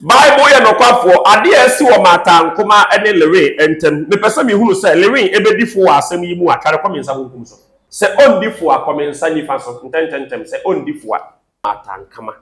Bible ye Nokwafo ade esi wo mata Ankomah ene Lere entem me pese me hunu se Lere ebedifo asem yi mu atware komensa bonkum so se ondifo akomensa nifa so ntententem se ondifo mata Ankomah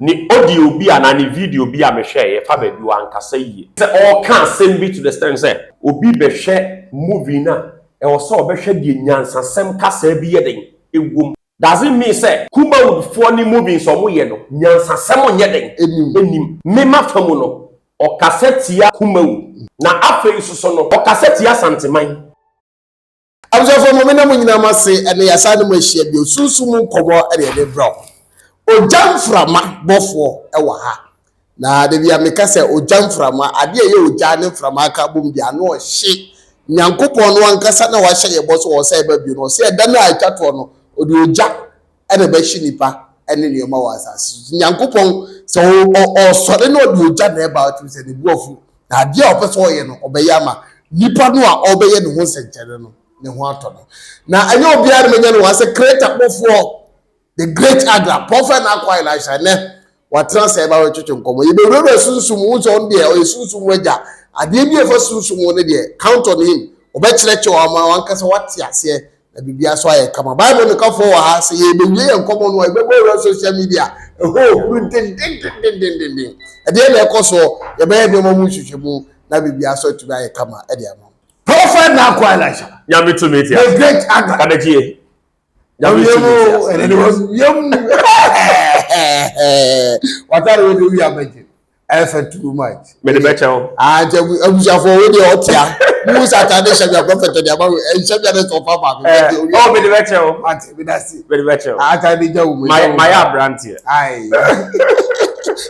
ni audio bi ana ni video bi a me hwe ye fa ba bi wa nkasa yi se all can send be to the stand say obi be hwe movie na e wo so obehwe de nyansa sem kasa bi ye den ewom. Doesn't mean say Kumawood for any moving so ye no nyansa sem nye den enim me mafamu no o cassette ya Kumawood na afei so no o cassette ya Asanteman abusafo mo mena mo nyina mase ene yasa ne mo ahia bi osunsumu nkomo ene de bro ojamframa bofo e wa ha na de bia meka se ojamframa ade ye ojane frama aka bom bia no hye nyankopon no ankasa na wa hye ye boso wo sai ba bi no se da na atwato no odi oja ene ba hye nipa ene ne ma wa asase nyankopon se o sore na odi oja na e ba otu se ne buofu na ade a opeso ye no obeyama nipa no a obeye ne ho senchere no ne ho ato no na anyo obiara me nya no wa se creator bofo the great Agra prophet na kwa Elisha ne wa transfer ba we twetwe nkomo ye be rebe sunsun wo so de o sunsun waja ade bi e fa sunsun wo ne de count on him obekyereche wa ma wan kasa wate ase na bibia so aye kama bible ne ka fo wa ha se ye be wie nkomo no e be go social media ho den ade na ekoso ye be de mo mu hwehwemu na bibia so tu aye kama e de ama prophet na kwa Elisha ya me to meet ya the great Agra kadajie and it was yum. What are we doing? We are making effort too much. Me the becho. I tell you, I'm just for the hot here. Who is at the Shabia prophet and Shabia of Papa? Oh, me the becho. That's it. Me the becho. I tell you, my brand here. Aye.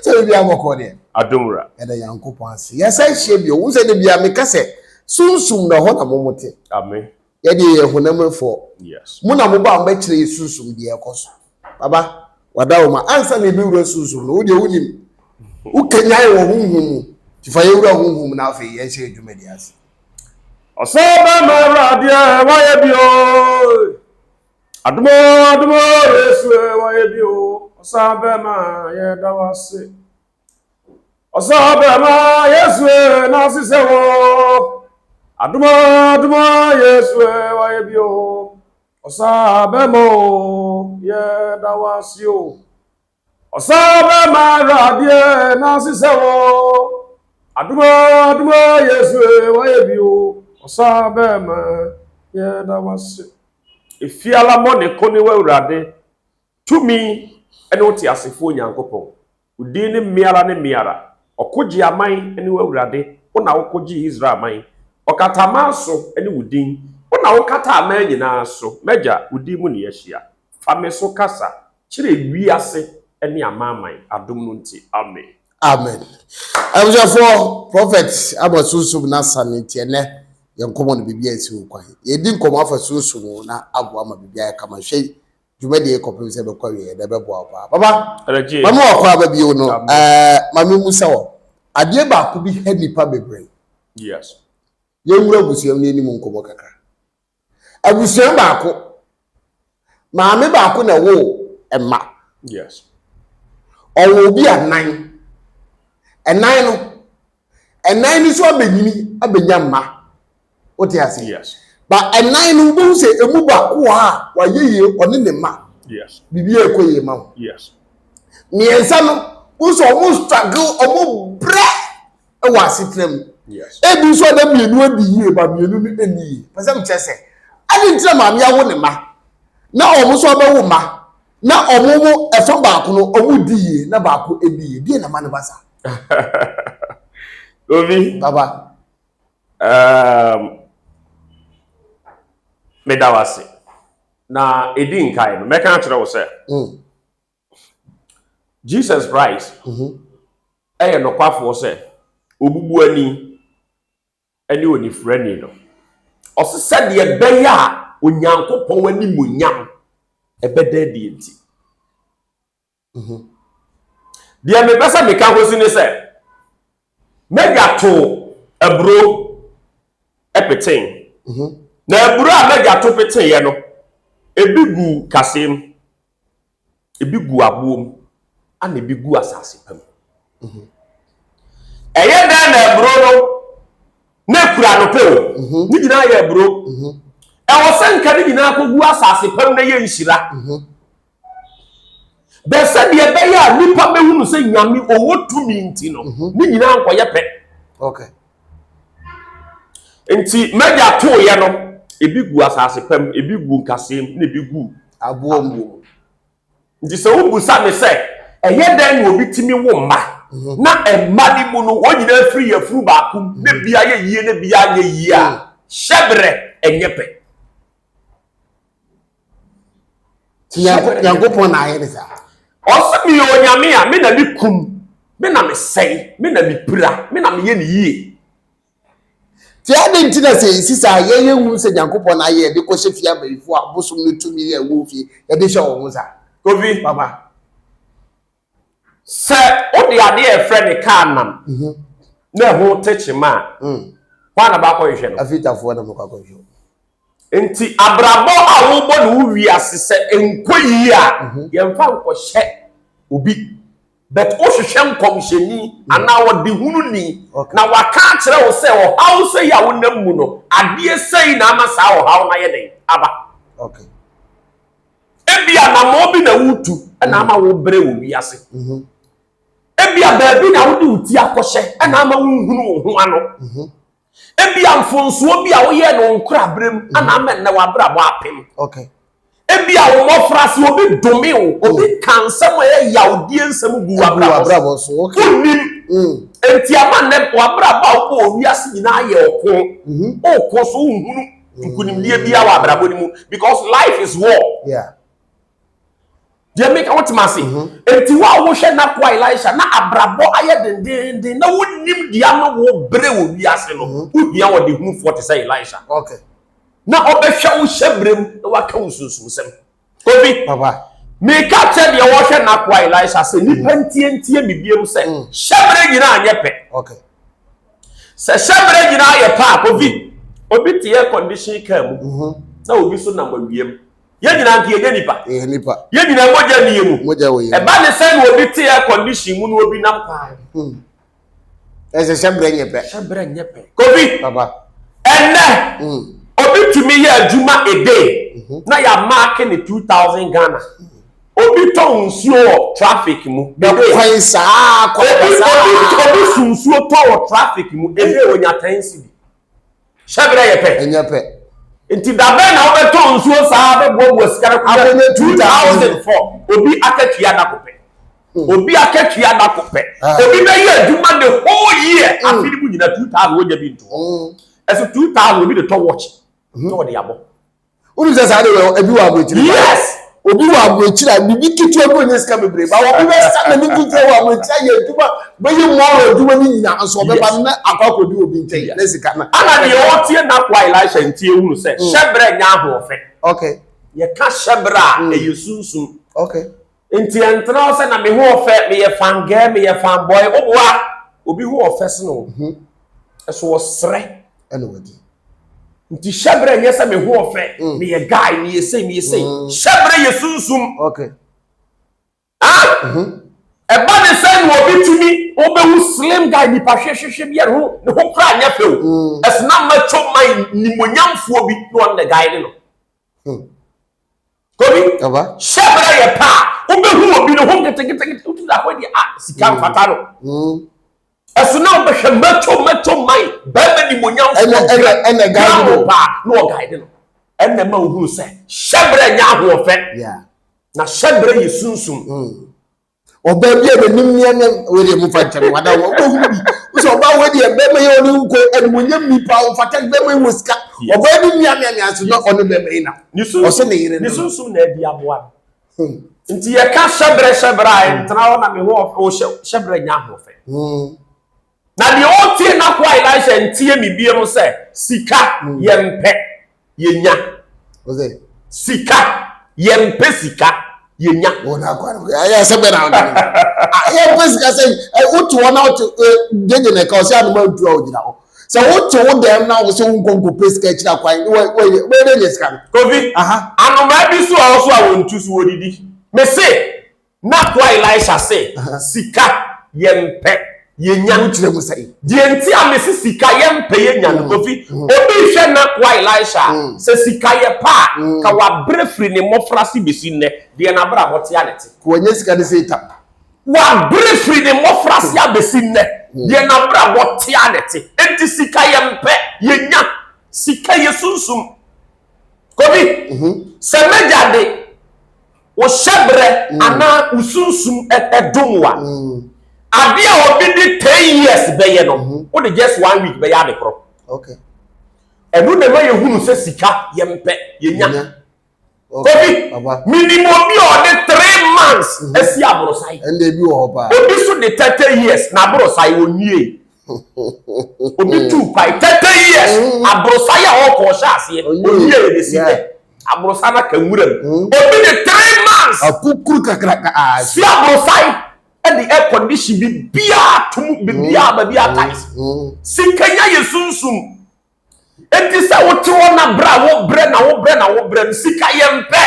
So we are more there. Adumra. And a young couple. Yes, I shame you. Who said the Biamicase? Soon the Hona Momote. Amen. Yedi ehunam for yes muna mo ba mbekire susum de ekoso baba wadawo ma ansa na bi wura susum no de wunim ukanyai wo hunhum tifa ye wura hunhum na afi ye hye adwumadi ase osaba marade waye bio adumo yesu waye bio osaba ma ye dawase osaba ma yesu na sisewo Aduma Yesu waye bio osabemo ye dawasio osabe maradie na sisewo aduma Yesu waye bio osabema ye dawasio efiala mo ne koni wa urade tumi ene oti asefo nyankopon udi ne miara okoji aman ene wa urade ona okoji Israel aman okatama so ene wudin ona wokata ama nyina so meja wudi mu ne yahia fame so kasa kire wiase ene amaman adom no nti amen amen for prophet abasusum na sanite ne yenkomo no bibia esi ukwan yedi nkomo afa susum na abo ama bibia kama hwe dwumade ekopem se bekwa we de bebo apa baba mama wakwa ba bio no mama musa wo ade ba ko bi hanipa bebre yes yewura abusuam ne ni mu nkomo kakra abusuam baako maame baako na wo emma yes owo bi anan no so abenya mma wote ase yes ba enan no bo se emu baako ha wa yeye one ne mma yes bibia ekoye ma yes miensa no wo so omo struggle omo bre e wa sitrem yes ebi so da mienu adi yie ba mienu ni eni pese m chese adi ntira maame awo ne ma na omo so abawo ma na omo efo baako no omo di yie na baako edi yie die na ma ne basa ovi baba medawase na edi nkai no meka akere wo se Jesus Christ Nokwafo se obubu ani onifrani no osese de beya onyankopon wani munyam ebeda de enti de me besa me ka hosi ne se mega to abro epeten na abro a mega to peten ye no ebigu kasem ebigu abom ana bi gu asase pam eye dan na ebro no na kura no pe o ni gina ya ebro e wo senka ni gina ko gu asase pam na ye nhira be se de be ya nipa be hunu se nyame owo tumi nti no ni gina nkoye pe okay nti media to ye no ebi gu asase pam ebi gu nkasem na ebi gu abomu nti se wo busa me se eye dan no obi timi wo mma na emma ni mu no wonyina free afuru ba kum na bia ye yie na bia nye yie a shebre enyepe ti yankopon na aye ne sa osemi o nyame a me na mi kum me na me sei me na mi pira me na me ye ni yie ti ade ntina se sisa ye hu se yankopon na aye de ko hye fia barifo abosom no tumi ye wo fie ye de hye wo sa kovi baba se odi ade e friend ka nam na ho techima kwa na ba ko hye no afitafo na mko akɔhwe enti abrabo a wo bo no wi asese enkoyi a ye mfa nko hye obi but o hwehwe nkomhyeni ana wo de hunu ni na waka kire wo se o hawo se ya wo nam mu no ade sei na ama sa o hawo na ye den aba okay ebia na mo bi na wutu na ama wo bre wo wi ase ebia ba bi na wo de uti akɔhye na ama wo hunu wo ho ano ebia mfonsuo bi a wo ye no nkura brem ana ama na wa bra bo apem okay ebia wo mofrase obi dome wo obi kansam ye yawdie nsam gu wa bra bo so okay enti ama ne wa bra ba wo owi ase nyina ye oko so hunu nkunimdie bia wa bra bo ni mu because life is war yeah they make what masi enti wa wo hwe na kwa Elisha na abrabo aye den na wonim dia ma wo bre wo wi ase no wo bia wo de hunu 40 say Elisha okay na obehwa wo hyebrem na waka wo sunsunsem obi papa me ka che de wo hwe na kwa Elisha se nipa ntie bibiem se hyebre nyina anyepe okay se hyebre nyina aye pa obi tie condition ka mu na obi so na mawiem ye nyina nke ye nipa ye nyina moja ni yemu moja wo ye e ba ne say no obi tie condition mu no obi nam pa ese hyebre nyepe kobi papa enne obi tumi ye adwuma a day na ya mark ni 2000 Ghana obi to nsuo traffic mu de kwan saa obi sunsuo to traffic mu e dey onya 10 cedi hyebre nyepe nti da be na obi to nsuo saa be bobo sikara ku 2004 obi akatua na kopɛ obi akatua na kopɛ obi be ye adwuma the whole year afidi mu nyina 2000 wonya bi nto eso 2000 obi de to watch no de yabo unu se sa de ebi wa abotiri yes obi wa abotiri bibi kitu ego ne ska bebre ba obi be sa na mi kitu wa abotiri ye adwuma be yi mo adwuma ni nyina anso be ba na akwakodu obi ntai na sika na ana de o tie na kwa Elisha ntie hunu se hyebre nya ahofe okay ye ka hyebre e yesunsun okay nti entra o se na me ho ofe me ye fange me ye fanboy oboa obi ho ofe se no eso osre ene wadi nti hyebre nye se me ho ofe me ye guy me ye sei hyebre yesunsun okay eba ne say no obi tumi obewu slim guy ni pa hwehwehwe bi ho ne ho kra nya few esna macho man ni monyamfo bi no on the guy no kobi aba hyebre ye pa obehu obi ne ho ketekete utu da ho di sika mfata no esna obehwe macho man ba ba ni monyamfo ene guy no pa no guy no enne ma ohu se hyebre nya ho fe yeah na hyebre yesunsun oba bi e nim nia na we de mu fa nkyem wada wo hu bi so oba we de be me yo ni nko enmunyam nipa o fa tek be me wosika oba bi nia nia so no ono be me na o se ne yire ni sunsun na adi aboa nti ye ka hyebre ai ntana na me ho o hyebre nya ho fe na de o tie na kwa Elisha ntie mi biem se sika ye mpe ye nya o se sika ye mpe sika yenya ona kwa ya se be na ya pesika say utu wona utu jeje ne ka o se anu ma du a ogina ho se utu wo dem na wo se nkonko pesika kira kwan we de sika kovi anu ma bi so a so a wontu so wodidi me se na kwa Elisha say sika yempe yenya nkyerɛ mu sɛ die nti amesi sika yempe yenya no kofi obi hwɛ na kwa Elisha sɛ sika ye pa ka wa brefri ne mofrase besi nne de na bra bote anete ko onye sika de say tam wa brefri ne mofrase abesi nne de na bra bote anete enti sika yempe yenya sika yesunsum kobi sɛ mejade wo shebre ana usunsum edumwa ade a obi di 10 years beye no wo de just 1 week beye ade kro okay enu na ma yehunu se sika yempe yenya kobi minimum bi o de 3 months esi abrosai ende bi wo ba obi so de 30 years na abrosai onwie obi tu pai 30 years abrosai a o ko sha ase onwie de sika abrosa na kanwuram obi de 3 months apukuru kakra si abrosai e the air condition bi bia tum bi bia ba bia tais sikanya yesunsum enti sa wote wona bra wo bre na wo bre sika yempe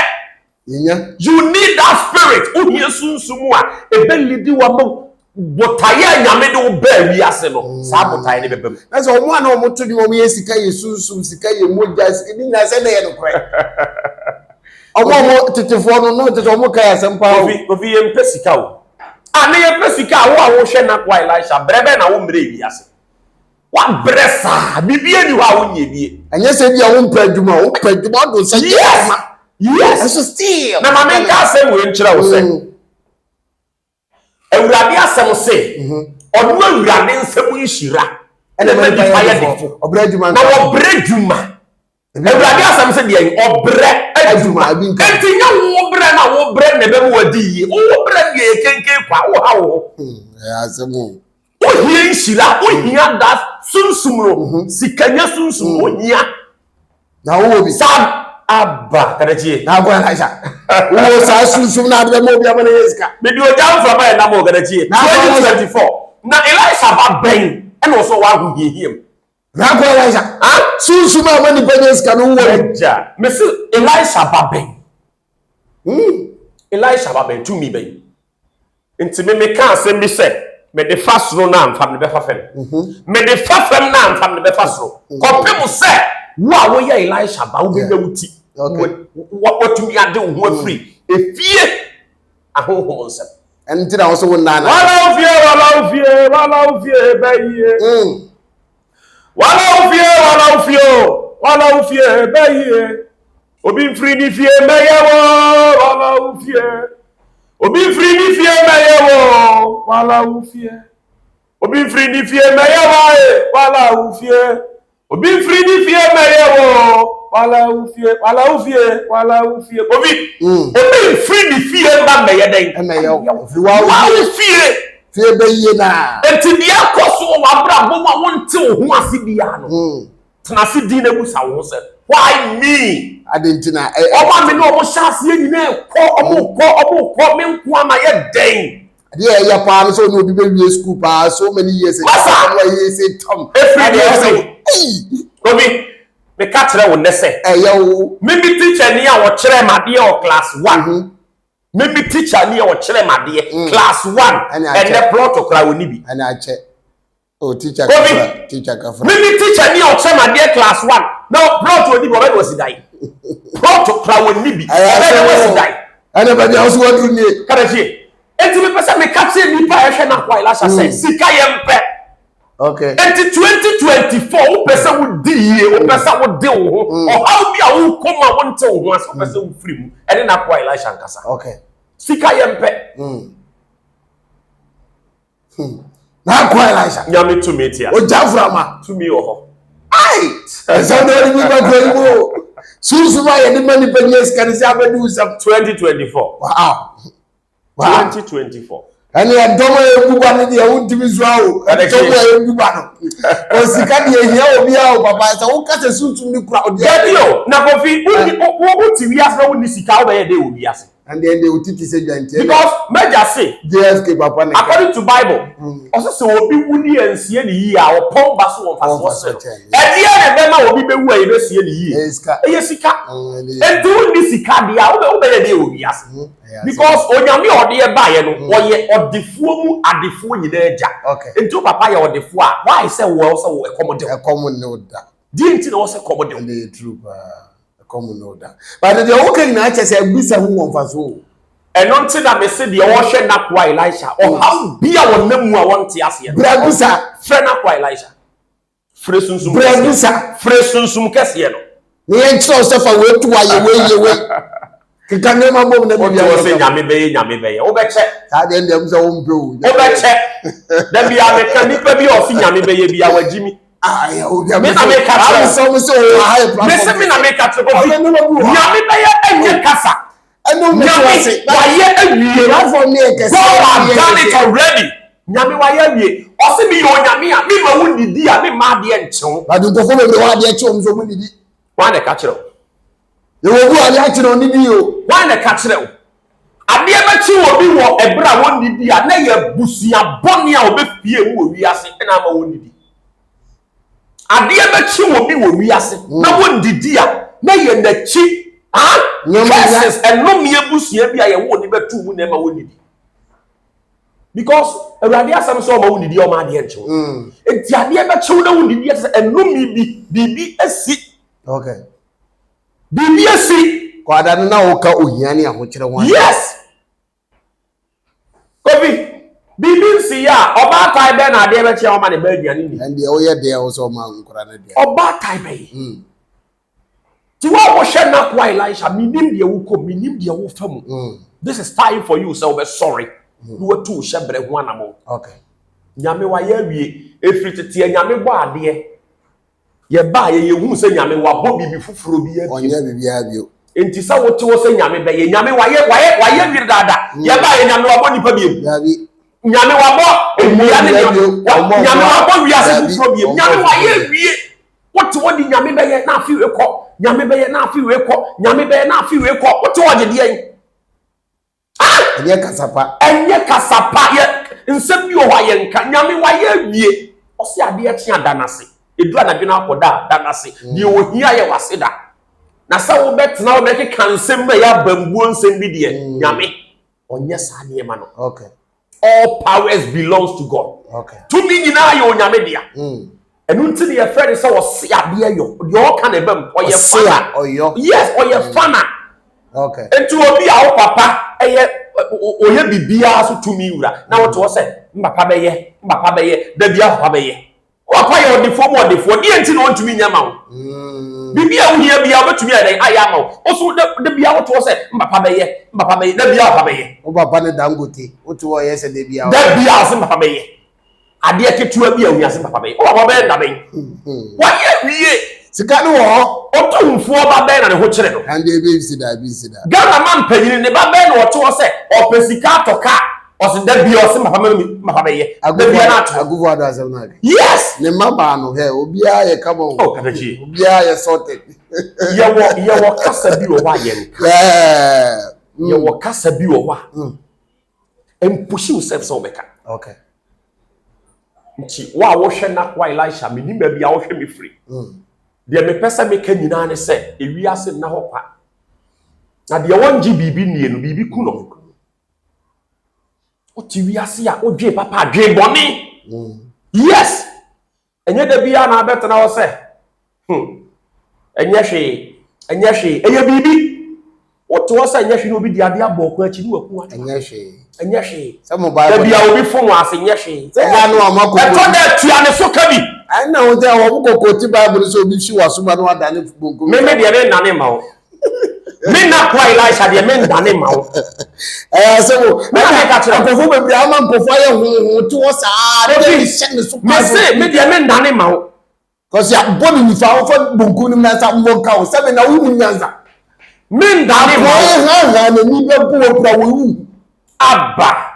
yenya you need that spirit o yesunsum a e be lidi wa mo botaye nyame de wo ba wi ase no sa botaye ne bebem na so omo ana omo to di omo yesika yesunsum sika ye moja sika ni na se na ye no kre omo tetefo no tete omo kai asempa ovi yempe sika o ani yempe sika wo a wo hwe na kwa Elisha brebe na wo mbre wi ase wa bresa bibie ni wa wo nye bie anya se bia wo mpa adwuma do se yes so still na mama nka asem we nkyira wo se Ewurade asem se odu Ewurade nsem nhira ene ma di fire defo obra adwuma na wo bre dwuma Ewurade asem se de obre adwuma enti nya wo bre na wo bre ne be mu wadi yi wo bre ye kenken kwa wo ha wo asem ohia nhira ohia that sunsumro sikanya sunsum ohia na wo bi sa aba kadachie na gwa Elisha wo sa sunsum na de mo bi amana yesika me di ojam from by na mo kadachie 2024 na Elisha ba ben and also wa hu hiem na gwa Elisha sunsum amani panyesika no wo ja me se Elisha ba ben Elisha ba ben to me ben enti me ka asem bi se me de fasro na amfa me be fafem me de fafem na amfa me be fasro kopem se wo a wo ye Elisha ba wo be wuti what to me ade wo afri efie ahohom nsem enti na wo so wo nana wala ufie bayiye wala ufie bayiye obi mfiri ni fie meyewo wala ufie obi mfiri ni fie meyewo wala ufie obi mfiri ni fie meyewo wala ufie obi mfiri ni fie meyewo wala ufie obi mfiri ni fie ba meyeden emeyewo wa ufie fie bayiye na enti dia koso wa bra bo wa wonte ho ase bia no tena se di na busa wo se why me adentina omo me no omo chance ye nyina ko me nko ama ye den ade ya pa so no obi be wie school pa so many years ago why you say tom obi me ka kire wo nese eyo me bi teacher ni a wo kire made o class 1 me bi teacher ni a wo kire made class 1 and the plot okra woni bi ana ache oh teacher kafra me bi teacher ni a wo kire made class 1 no plot woni bi o be was die plot okra woni bi o be was die ana ba dia so wadru ni kada ji enti me pesa me ka kire ni pa e hwe na kwa Elisha say sika yempe okay enti 2024 wo pesa wo di ye wo pesa wo de wo o how bi a wo koma wo nte wo aso pesa wo free mu ene na kwa Elisha nkasa okay sika yempe na kwa Elisha nyame to me tia o jaframa to me oho ai esa do ni ba ko ibo susu ba ye ni mani panyes kan si abadu usam 2024 wow 2024 ani adomo eguba ni de wuntimi zuwa o adomo eguba no o sika de ehia obi a o papa sa wo kase susu ni kura o de radio na kofi wo ti wi ase wo ni sika wo be ye de obi ase And then they will teach you say because major say JFK papa according to Bible also say obi wuni ensie ni yi a opon ba so won faso e dia na be ma obi be wu a ye be sie ni yi e sika e do ni sika dia o be ye dey obi ase because onyame ode ye ba ye no wo ye odefuo mu adefuo nyina eja enti papa ye odefuo a why say wo so e common no da di enti na wo say common the true common no da but the okay na che say bisa hu won faso eno nti na me se de wo hwe na kwa Elisha o how bia won namu a won te ase brabusa fre na kwa Elisha fre sunsum brabusa fre sunsum kese no ne yen tro so fa we tu aye we kika ne ma bom na bia wo se nyame be ye wo be che ta de ndem so wo mpe wo be che da bia me kan ni pa bi o fi nyame be ye bia wagimi ya o bia me na me ka tro so high platform me se me na me ka tro nyame be ye enye kasa eno me say waye awie platform ne ekese God has done it already nyame waye awie o se mi yo nyame a mi ma wo didi a mi ma de enchew ba du ko fo me wa de enchew so mu didi wa na ka tro ye wo bu ade a tro ni di o wa na ka tro ade ba chi wo bi wo ebra wo didi a na ye busia boni a obefie mu wo wiase na ma wo didi ade ba chi wo bi wo wiase na wo didi a na ye na chi yes and no me busia bi a ye wo ni betu mu na ma wo didi because awurade asam so ma wo didi o ma de enchew enti ade ba chi wo na wo didi a eno mi bibi asi okay bibi asi ko ada na wo ka ohia ne ahokyere ho yes kobi bibi si ya oba tai be na ade be che o ma ne ba aduane ni and o ye de o so ma nkura na de oba tai be ti wa wo hwe na kwa Elisha minim de wo ko minim de wo fa mu this is time for you so be sorry no wa tu hwe bre ho anamo okay nyame wa ya wie efiri tete nyame bo ade ye ba ye hu se nyame wa bo bibi fufuro bi ya onye bibi abio enti sa wo te wo se nyame be ye nyame wa ye wir dada ye ba ye nyame wa bo nipa bi yabi nyame wa bo ewia ne nyame wa bo wiase fufuro bi nyame wa ye wie what wo di nyame be ye na afi we ko nyame be ye na afi we ko nyame be ye na afi we ko what wo je de yen enye kasapa ye nsem bi o wa ye nka nyame wa ye wie o se ade e tia danase edu anadwe na akoda danase de ohia ye waseda na sa wo betena wo be kansem na ya bambuo nsem bi de nyame onye sa ne ma no okay all powers belongs to God okay to me nyina ye onyame dia enu nti ne ye frere se wo se ade yo de o ka na bam o ye fana yes o ye fana okay enti obi a wo papa eye oye bibia so to me wura na wo to se mbapa be ye da bia papa be ye papa ye odefo di enti na ontumi nyama wo bibia wo hia bia obetumi ade aya ma wo so da bia wo to se mbapa be ye da bia papa be ye wo papa ne dangote wo to wo ye se da bia se mbapa be ye ade ketua bia wo hia se mbapa be ye wo papa be da be wa ye wie sika ne wo otumfo ba be na ne ho kire no and e be sida Ghana man panyini ne ba be na wo to se opesika toka osin da bia osin mbapa be ye da bia na to aguvo ado asem na yes ne maba no he obi a ye kabo kadachi obi a ye sorted ye wo kasa bi wo wa ye ye wo kasa bi wo wa push yourself so beka okay nti wa wo hwe na kwa Elisha minim ba bia wo hwe me free de me pesa me ka nyina ne se ewi ase na ho kwa na de wonji bibi nie no bibi ku no o ti wi ase a odwe papa dwe boni yes enye da bia na abetena wo se enye hwe eye bibi o to wo se enye hwe no bi di ade aboko achi ni waku enye hwe some bible da bia obi fo mo ase enye hwe ya no amako e to da tua ne so ka bi na wo te wo kokoti bible so obi fi wasoma no adane bonko me de me nane ma wo me na kwa Elisha de me ndane ma wo so me na ka tira akofo bebre ama nkofo ye ho to wo saa de hye ne so me se me de me ndane ma wo cause ya body ni fa wo fa bonko ni na sa mbonka wo sabe na wo munyanza me ndane ma wo ha na ni be ko pra wo wu aba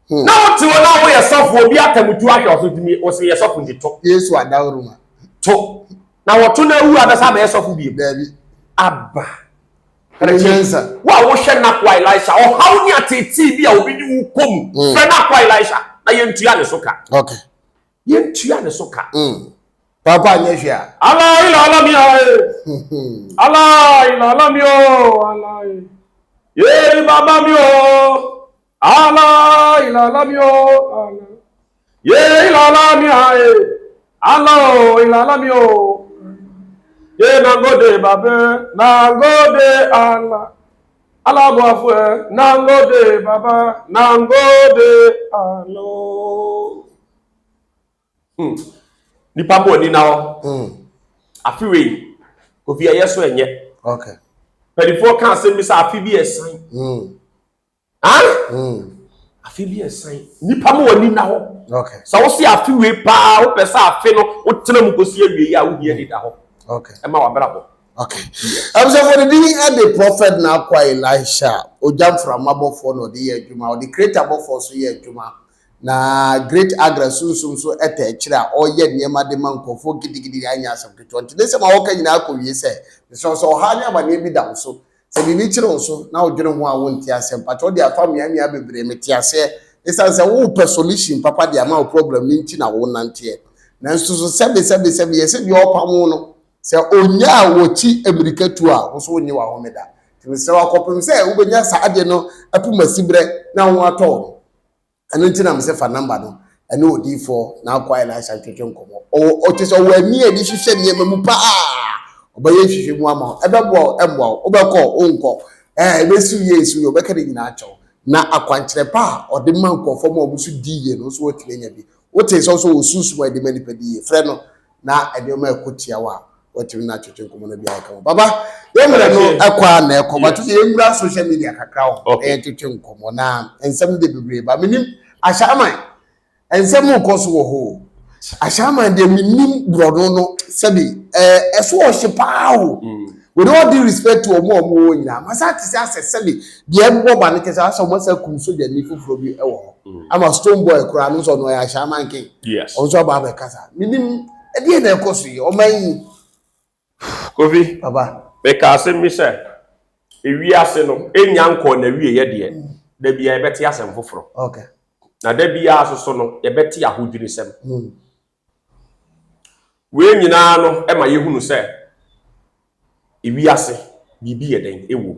na what you na wo yesofu obi atamutu ahwe osotumi o se yesofu ndito Yesu adawruma to na wo to na wu abesa ba yesofu bi dabi aba Elisha. Wa wo hwe na kwa Elisha. O haw ni ateti bi a obi ni wo kom. Fre na kwa Elisha. Na yentua ne soka. Okay. Yentua ne soka. Papa nyehia. Allah ila Allah mi aye. Allah ila Allah mi o. Allah. Ye baba mi o. Allah ila Allah mi o. Allah. Ye ila Allah mi aye. Allah ila Allah mi o. Ye nangode baba, nangode Allah. Allah boafwe, nangode baba, nangode Allah. Nipa mo ni na o. Afiwe. Ofi ayeso enye. Okay. Perifo kan se mi sa afi bi esan. Afi bi esan. Nipa mo ni na ho. Okay. Sa wo se afiwe pa, wo pesa afi no, wo tena mu kosi awie ya wo hie ni da ho. Okay. Emma wa brabo. Okay. I'm so for the being at the prophet now kwa Elisha. Ojam from abofo no the year juma or the creator abofo so year juma. Na great agra so ete kira oye niema de man kofo gidigidi anya asem keto. Nti dey say ma woka nyina akọwie say. So ha nya ba ne bi da so. Se bi ni kire so na odwene ho a wonti asem. Pa to de afa mia bebre meti ase. Esa say wo per solution papa de ama problem ni nti na wo nante. Na nso so sebe yese bi opam no. Se onya wochi emirikatu a wo so onye wa homeda ti se wa kopem se wo benya sa ade no apumasibre na wo ato anu nti na me se fa number no ene odifo na akwa Elisha twetwe nkomo o ti so wa mi edi hwehwe ne mamu pa obaye hwehwe mu ama ebebo embo obekọ onko ebesu yesu yo bekere nyina acho na akwankyere pa ode mankofo ma obusu diye no so wotirenya bi wote so osusu wa de manipadiye frɛ no na ede ma ekotia wa what you not to come on the Baba, you know, aqua ne come to the social media cacao, and to come on and some degree, but minim Ashaman and some more cost wo. Ashaman de minim brodono, Sabi, a swaship pow. With all due respect to a more now, Masaki says, Sabi, the Embo Banicas are so much a consumer than from you. I'm a stone boy, Kranos on where Ashaman king. Yes. Also, Baba Casa. Minim, a dear cosi, or my. Kofi Baba beka asem mi se ewi ase no enya nko na wi ye de da bia e beti asem foforo. Okay. Na da bia asoso no ye beti ahodwiri sem. We nyina no e ma ye hunu se ewi ase bibi ye den ewo.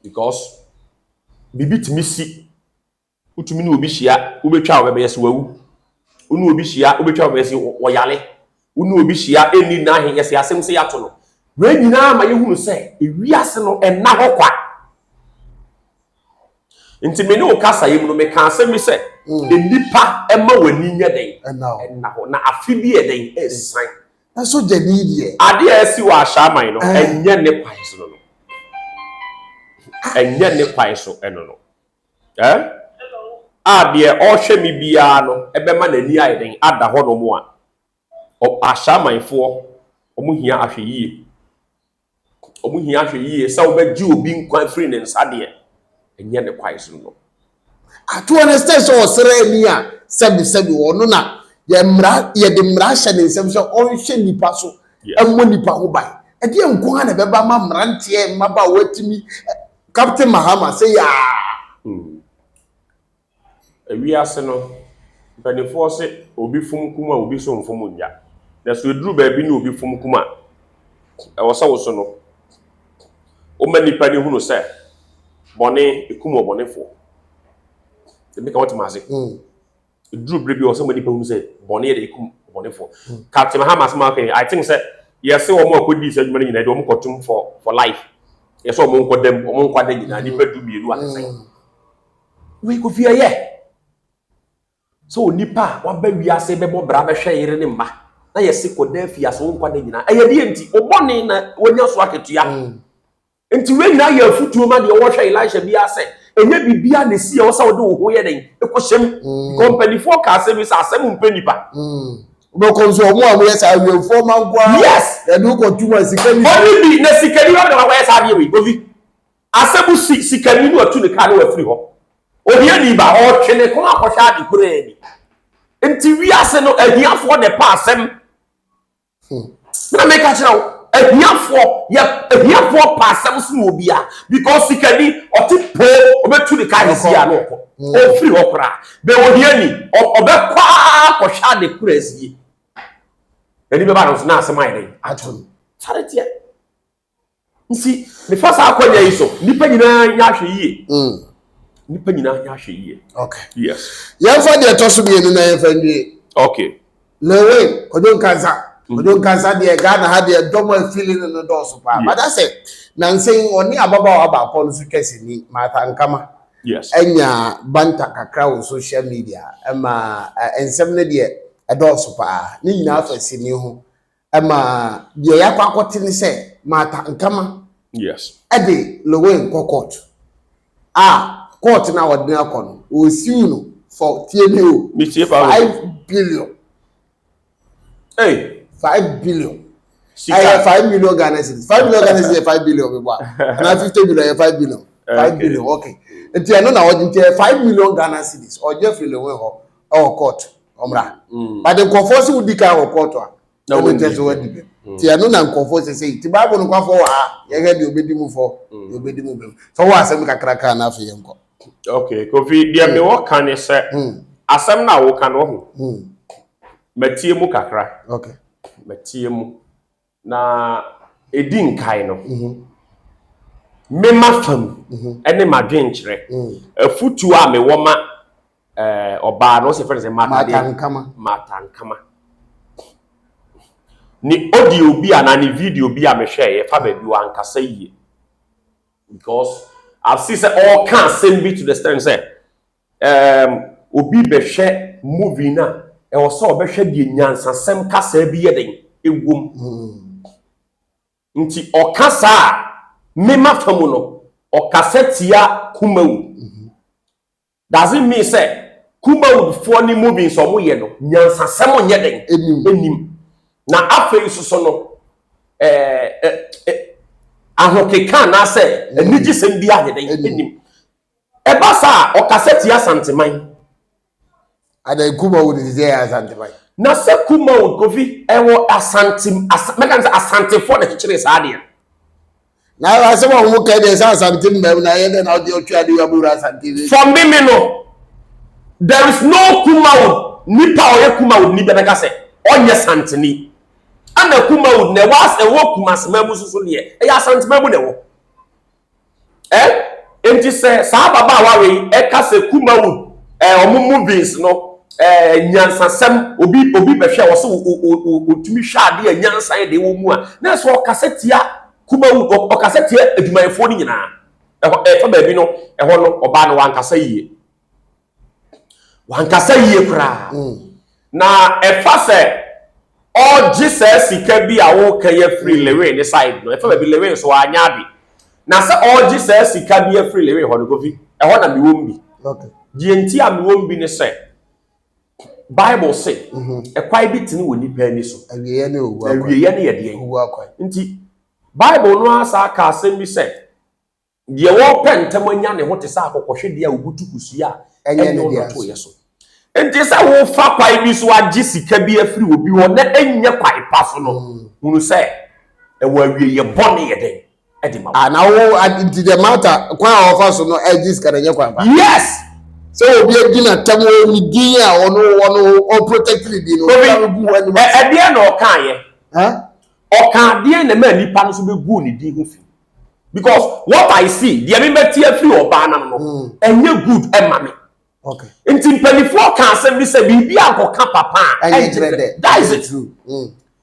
Because bibi timi si utumi na obi hia obetwa wo be ye se wawu. Unu obi hia obetwa wo be ye se wo yale. Unu obi hia eni na he yesi asem se yato no we nyina ma yehunu se ewiase no ena hokwa nti me ne o kasa yim no me ka asem mi se enipa ema wani nya den ena ho na afi bi e den esan na so je ni die ade a esi wa ahyaman no enye ne kwan so no enye ne kwan so eno no ade o hwe mi bia no ebema na ni aye den ada ho no mo a o ahyamanfo omuhia ahweyie se obaji obi nkwan free ne nsade enye ne kwai so no to understand so sere ni a sebi wono na ye de mra hye ne nsem so onhwe nipa so emmo nipa ho bai e de nkwan na beba ma mrante maba watimi Captain Mahama say ya ewiase no benefo se obi fum kuma obi so mfum nja na so eduru ba bi na obi fum kuma e wo so no o manipa ni hunu se bone ekumo bonefo se me ka what maze eduru bre bi wo se manipa hunu se bone ye de ekum bonefo Captain Mahama sama kan I think say yes wo mo akodi se adwuma nyina de wo mo kotum for life yes wo mo nkodam wo mo nkwada nyina ni padu bienu atesen we ko fie ye so nipa wa ba wiase bebo bra be hwe yire ne mma na yesi koda fiase wo nkwada nyina ayede enti obone na wonya so aketua enti we nyina ya futuo ma de wo hwe Elisha biase enye bibia na si wo sa wo de wo ho ye den ekohyem company for ka se bi sa asem mpa nipa no konso omo amu yesa awie fo mankwa yes e du ko tuma sikani obi na sikani wa de wa yesa de we obi asebu sikani no atu ne ka na wa free ho obi ani ba o twene ko akosha ade kure ni enti wiase no ahiafo de pa asem na make a chirawo ehiafo pasam so obia because sikani otipo obetu the kai sia no o free okra be wohiani obekwa ko hwa de kurasi eni be ba no na asema ide aton charity nsi me fasa akonya yi so nipa nyina nya hwe yie nipa nyina nya hwe yie okay yes yemfa de toso bi enu na yemfa ndie okay lewe kodon kansa de Ghana ha de domo feeling no do so pa but I say nansen oni ababa aba ko no so twese ni mata Ankomah yes enya banta kakra on social media ema ensem ne de do so pa ni nyina afasi ni ho ema de yakwa akote ni se mata Ankomah yes ede lewe court court na ordinary court o siu no for TNO 5 billion. Hey, 5 billion. I have 5 million Ghana cedis. 5 million Ghana cedis 5 billion. And I 50 billion 5 billion. 5 billion. Okay. Enti ano na wodi nti 5 million Ghana cedis. Oje feel we ho court. Omra. But the conforce would dika ho court a. No we just wodi. Ti ano na conforce say ti Bible no kwafo ha. Ye ga de obedi mu fo. Obedi mu bem. So wa asem kakraka na afi yenko. Okay, Kofi dia me wo kan se asem na wo kan wo ho. Matie mu kakra. Okay. Matie mu na edi nkai no. Me mafam ene madwenkyere. Afutu a me wo ma oba no se friend say Mata Ankomah. Ni audio bi ana ni video bi a me hwe ye fa ba bi wa ankasa yie. Because I've seen all can send me to the stand say obi be hwe movie na e wo so obehwe die nyansasem kasa bi yeden ewom nti okasa me mafamu no okasa tia Kumawood doesn't mean say Kumawood for ni movie so mo ye no nyansasem yeden enim na afei so no ahokeka na say eniji sem bi ayeden enim eba sa okasa tia Asanteman ada Kumawood is there Asanteman na se Kumawood Kofi ewo mekan say Asantefo na kire sa dia na asem wo ka de sa Asanteman na ye na odi otwa de yabura Asante for me no there is no Kumawood nipa oye Kumawood ni benaka say onye santeni ana Kumawood ne was ewo kumasemamu susu ne e ya Asanteman ne wo enti say sa baba wa we e ka say Kumawood omo movies no nyansasem obi behwe wo se otumi hwa de nyansan de wo mu a na so okasetia Kumawood okasetia adumayefo ni nyina fa ba bi no ho no oba no wankasa yie kra na efa se o Jesus sika bi a wo ka ye free lewe ni side no efa ba bi lewe so anya bi na se o Jesus sika bi ye free lewe ho no Kofi ho na mi wo mbi okay dienti a mi wo mbi ni se Bible say ekwai bitini woni pa ni so awiye ne owu awiye ne ye de owu akwai nti Bible no asa ka asem bi say de wo pentem anya ne ho te sa akokohwe de a obutu kusua enye ne dia to ye so nti sa wo fa kwai bi so agi sika bi afiri obi ho na enye kwai pa so no hunu say e wo awiye bone ye den e de ma na wo nti the matter kwa ofa so no agi sika enye kwai pa yes. So obi agina tamo ni din a ono protected di no e de na okan ye okan de na ma nipa no so be gu ni din ho fi because what I see the me beti afri oba na no enye good e ma me okay nti mpelifo kan se bi se bibi ankoka papa that is it true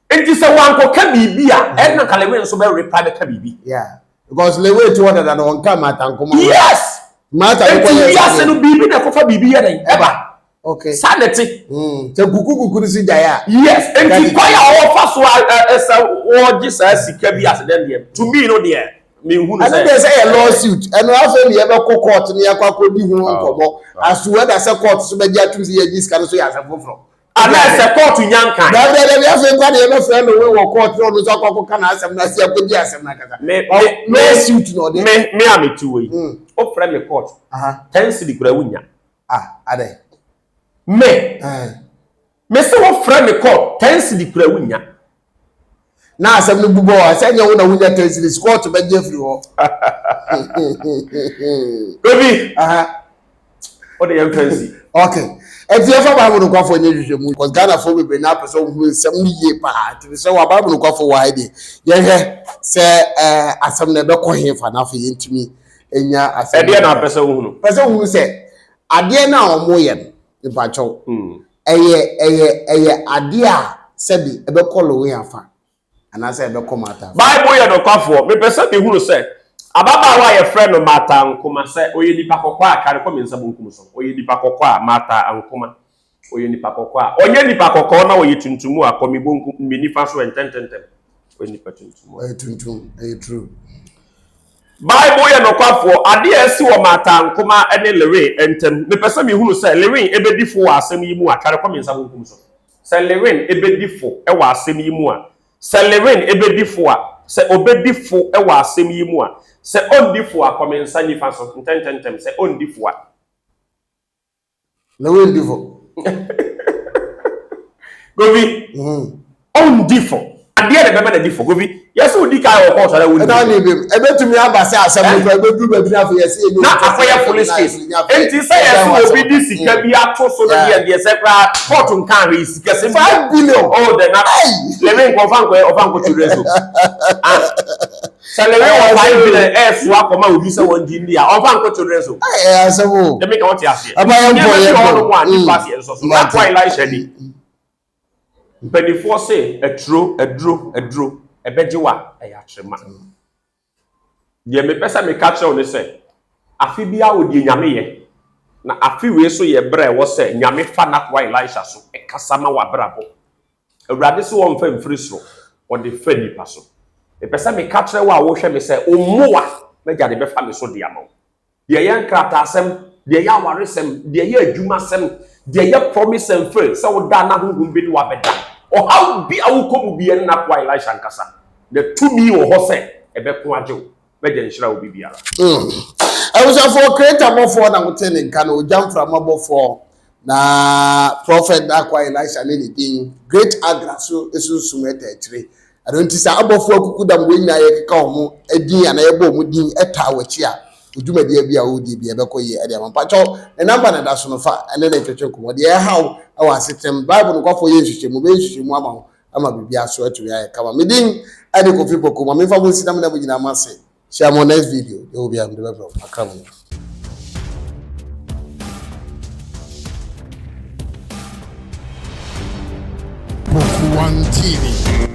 nti se wankoka bibi a e na kalewe so be reply ka bibi yeah because lewe to one that on come Mata Ankomah yes Mata Ankomah yes no bibi na kofa bibi ye den eba okay sanity te kuku si jaya yes nti kwaya ofa so esa wo Jesus sika bi as dem dem to me no there me hu no say and they say a lawsuit and after me ebe court ni akwa di hu nkomo as whether say court so be dia tum say ye sika no so ya sefo from and say court nyankan da be after kwa de be friend we wo court no so akwa kana asem na sia ko di asem na kaka lawsuit no de me am tu we o friend me court 10 cedi kura wunya ade me say wo friend me court 10 cedi kura wunya na asem no bubo say nya wo na wunya tesiri squat be je free ho Baby aha what the fancy okay if you ever Bible no kwafo nye hwehwe mu because Ghana for be na person hu nsem ni ye pa ti say wa Bible no kwafo wa ide ye hwe say asem na be ko hefa na afọ yentimi enya asem ede na person hu say ade na omo ye no ba chow eye ade a sebi ebe kolo we afa ana say ebe ko mata Bible ye Nokwafo me person be hu say ababa wa ye friend no mata Ankomah say oye nipa kokwa akare ko me nsa bonkum so oye nipa kokwa mata Ankomah oye nipa kokwa onye nipa kokwa na oye tuntumu akomi bonkum me nipa so entententem oye nipa tuntumu tuntum true Bible ye Nokwafo ade esi wo mata Ankomah ene lewe entem me person me hu say lewe ebedifo asem yi mu akare ko me nsa bonkum so say lewe ebedifo e wa asem yi mu a say lewe ebedifo a say obedifo e wa asem yi mu a say ondifo a komensa nifa so ntententem say ondifo a lewe ndifo govi ondifo ade de bebe na difo govi yes odi kai o ko so la woni na ni bem ebetumi abase asem ko ebedu ba bi afọ yesi enyo na akoya police case enti say yes obi di sika bi ato so no de say kra court nkan re sika se 5 billion oh the na le me ofan ko children so salary wa 5 billion so akoma obi se won di ndia ofan ko children so asemo de me ka what ya say abaya mpo ye ko no di pass ye so na why like shady mpanyinfoɔ se aduro ɛbɛgye wa ɛyɛ akyerema deɛ mepɛ sɛ meka kyerɛw ne sɛ afe bia wodie nyame yɛ na afe wei so yɛ berɛ ɛwɔ sɛ nyame fa n'akoa Elisha so ɛkasa ma wabrabɔ awurade so wɔn mfa mfiri soro wɔde fa nipa so mepɛ sɛ meka kyerɛw a wohwɛ me sɛ ommoa mɛgya de bɛfa me so de ama wo deɛ yɛ nkrataasɛm deɛ yɛ awaresɛm deɛ yɛ adwumasɛm deɛ yɛ promise and faith sɛ woda na honhom bi ne wabɛda ɔhaw bi a wokɔ bi en na kwa Elisha nkasa the tumi wo hɔ sɛ ɛbɛko agyew bɛgye nhyira wo bibiara for creator mofo na wote ne nka no ojamfra mabofo na prophet da kwa Elisha ne ne din great agra so esunsum etachire adonti sa abofo akuku dam we nyina ye keka ho adin ana ye bɔ mu din eta wachi a odwumadi bia wo di bia bɛkɔye ade ampa cho ne number na da so no fa ene ne twetwe komo de haw awa setem bible no kwafo ye nhwehwemu be nhwehwemu ama bibia so atu ya kama medin ade kofi Poku ma me fa mo sinam na bugina mase share my next video they will be am the web akram Poku One TV.